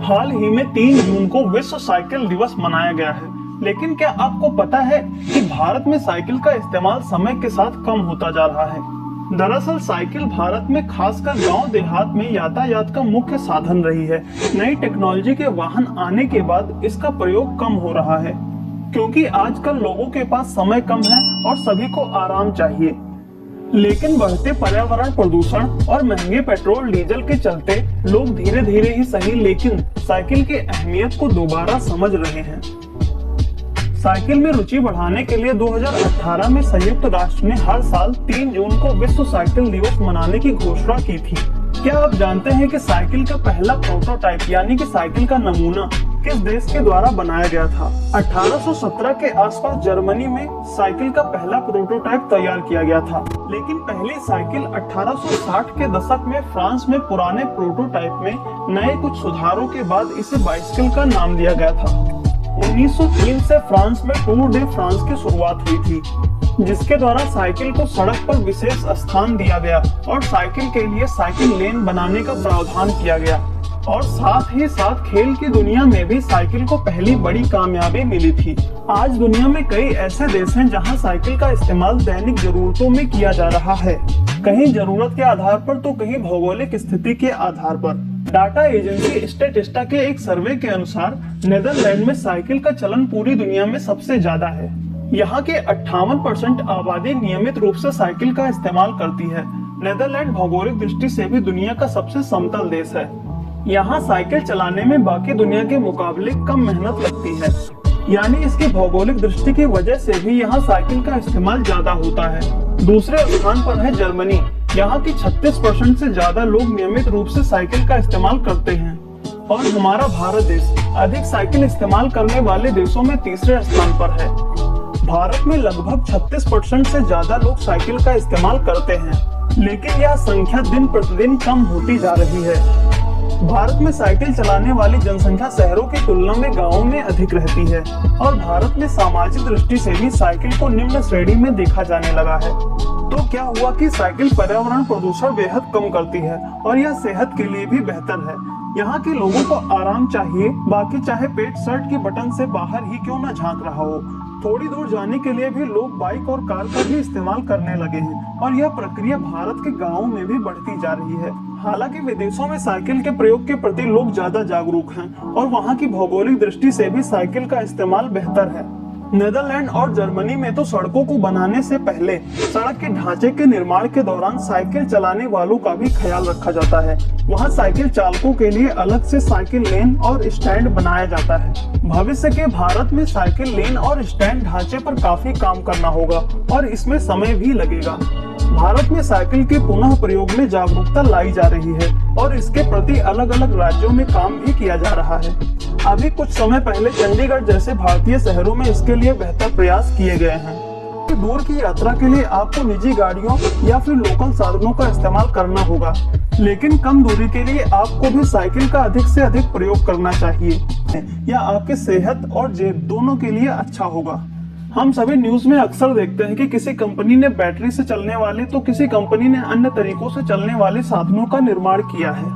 हाल ही में 3 जून को विश्व साइकिल दिवस मनाया गया है। लेकिन क्या आपको पता है कि भारत में साइकिल का इस्तेमाल समय के साथ कम होता जा रहा है। दरअसल साइकिल भारत में खासकर गांव देहात में यातायात का मुख्य साधन रही है। नई टेक्नोलॉजी के वाहन आने के बाद इसका प्रयोग कम हो रहा है, क्योंकि आजकल लोगों के पास समय कम है और सभी को आराम चाहिए। लेकिन बढ़ते पर्यावरण प्रदूषण और महंगे पेट्रोल डीजल के चलते लोग धीरे धीरे ही सही लेकिन साइकिल की अहमियत को दोबारा समझ रहे हैं। साइकिल में रुचि बढ़ाने के लिए 2018 में संयुक्त राष्ट्र ने हर साल 3 जून को विश्व साइकिल दिवस मनाने की घोषणा की थी। क्या आप जानते हैं कि साइकिल का पहला प्रोटोटाइप यानी कि साइकिल का नमूना किस देश के द्वारा बनाया गया था? 1817 के आसपास जर्मनी में साइकिल का पहला प्रोटोटाइप तैयार किया गया था। लेकिन पहली साइकिल 1860 के दशक में फ्रांस में पुराने प्रोटोटाइप में नए कुछ सुधारों के बाद इसे बाइसिकल का नाम दिया गया था। 1903 से फ्रांस में टूर डे फ्रांस की शुरुआत हुई थी, जिसके द्वारा साइकिल को सड़क पर विशेष स्थान दिया गया और साइकिल के लिए साइकिल लेन बनाने का प्रावधान किया गया। और साथ ही साथ खेल की दुनिया में भी साइकिल को पहली बड़ी कामयाबी मिली थी। आज दुनिया में कई ऐसे देश हैं जहां साइकिल का इस्तेमाल दैनिक जरूरतों में किया जा रहा है, कहीं जरूरत के आधार पर तो कहीं भौगोलिक स्थिति के आधार पर। डाटा एजेंसी स्टैटिस्टा के एक सर्वे के अनुसार नेदरलैंड में साइकिल का चलन पूरी दुनिया में सबसे ज्यादा है। यहाँ के 58% आबादी नियमित रूप से साइकिल का इस्तेमाल करती है। नेदरलैंड भौगोलिक दृष्टि से भी दुनिया का सबसे समतल देश है। यहाँ साइकिल चलाने में बाकी दुनिया के मुकाबले कम मेहनत लगती है, यानी इसकी भौगोलिक दृष्टि की वजह से भी यहाँ साइकिल का इस्तेमाल ज्यादा होता है। दूसरे स्थान पर है जर्मनी। यहाँ की 36% से ज्यादा लोग नियमित रूप से साइकिल का इस्तेमाल करते हैं। और हमारा भारत देश अधिक साइकिल इस्तेमाल करने वाले देशों में तीसरे स्थान पर है। भारत में लगभग 36% से ज्यादा लोग साइकिल का इस्तेमाल करते हैं, लेकिन यह संख्या दिन प्रतिदिन कम होती जा रही है। भारत में साइकिल चलाने वाली जनसंख्या शहरों की तुलना में गांवों में अधिक रहती है और भारत में सामाजिक दृष्टि से भी साइकिल को निम्न श्रेणी में देखा जाने लगा है। तो क्या हुआ कि साइकिल पर्यावरण प्रदूषण बेहद कम करती है और यह सेहत के लिए भी बेहतर है। यहाँ के लोगों को आराम चाहिए, बाकी चाहे पेट शर्ट के बटन से बाहर ही क्यों न झांक रहा हो। थोड़ी दूर जाने के लिए भी लोग बाइक और कार का भी इस्तेमाल करने लगे हैं और यह प्रक्रिया भारत के गांवों में भी बढ़ती जा रही है। हालांकि विदेशों में साइकिल के प्रयोग के प्रति लोग ज्यादा जागरूक हैं और वहां की भौगोलिक दृष्टि से भी साइकिल का इस्तेमाल बेहतर है। नेदरलैंड और जर्मनी में तो सड़कों को बनाने से पहले सड़क के ढांचे के निर्माण के दौरान साइकिल चलाने वालों का भी ख्याल रखा जाता है। वहां साइकिल चालकों के लिए अलग से साइकिल लेन और स्टैंड बनाया जाता है। भविष्य के भारत में साइकिल लेन और स्टैंड ढांचे पर काफी काम करना होगा और इसमें समय भी लगेगा। भारत में साइकिल के पुनः प्रयोग में जागरूकता लाई जा रही है और इसके प्रति अलग अलग राज्यों में काम भी किया जा रहा है। अभी कुछ समय पहले चंडीगढ़ जैसे भारतीय शहरों में इसके लिए बेहतर प्रयास किए गए हैं। दूर की यात्रा के लिए आपको निजी गाड़ियों या फिर लोकल साधनों का इस्तेमाल करना होगा, लेकिन कम दूरी के लिए आपको भी साइकिल का अधिक से अधिक प्रयोग करना चाहिए। यह आपके सेहत और जेब दोनों के लिए अच्छा होगा। हम सभी न्यूज में अक्सर देखते हैं कि किसी कंपनी ने बैटरी से चलने वाले तो किसी कंपनी ने अन्य तरीकों से चलने वाले साधनों का निर्माण किया है,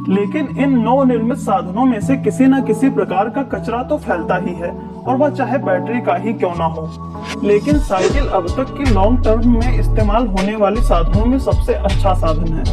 लेकिन इन नवनिर्मित साधनों में से किसी न किसी प्रकार का कचरा तो फैलता ही है, और वह चाहे बैटरी का ही क्यों ना हो। लेकिन साइकिल अब तक की लॉन्ग टर्म में इस्तेमाल होने वाले साधनों में सबसे अच्छा साधन है।